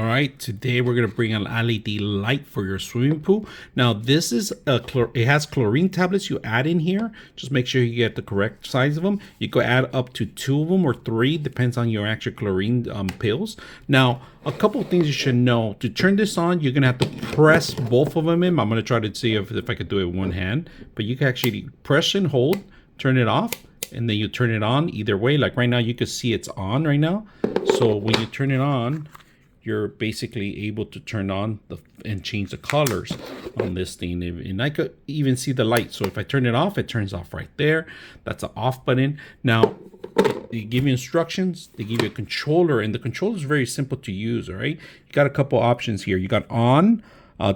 All right, today we're gonna bring an LED light for your swimming pool. Now this is it has chlorine tablets you add in here. Just make sure you get the correct size of them. You can add up to 2 of them or 3, depends on your actual chlorine pills. Now, a couple of things you should know. To turn this on, you're gonna have to press both of them in. I'm gonna try to see if I could do it with one hand, but you can actually press and hold, turn it off, and then you turn it on either way. Like right now, you can see it's on right now. So when you turn it on, you're basically able to turn on and change the colors on this thing. And I could even see the light. So if I turn it off, it turns off right there. That's an off button. Now, they give you instructions. They give you a controller, and the controller is very simple to use, all right? You got a couple options here. You got on,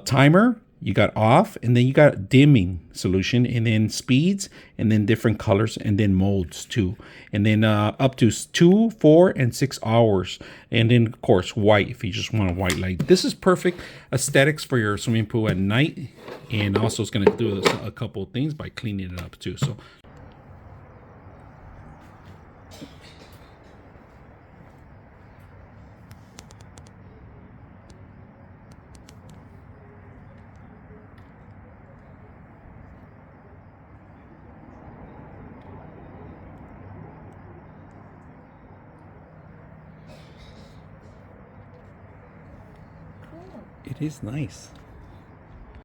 timer, you got off, and then you got dimming solution, and then speeds, and then different colors, and then modes too. And then up to 2, 4, and 6 hours. And then of course white if you just want a white light. This is perfect aesthetics for your swimming pool at night. And also it's gonna do a couple of things by cleaning it up too. So it is nice.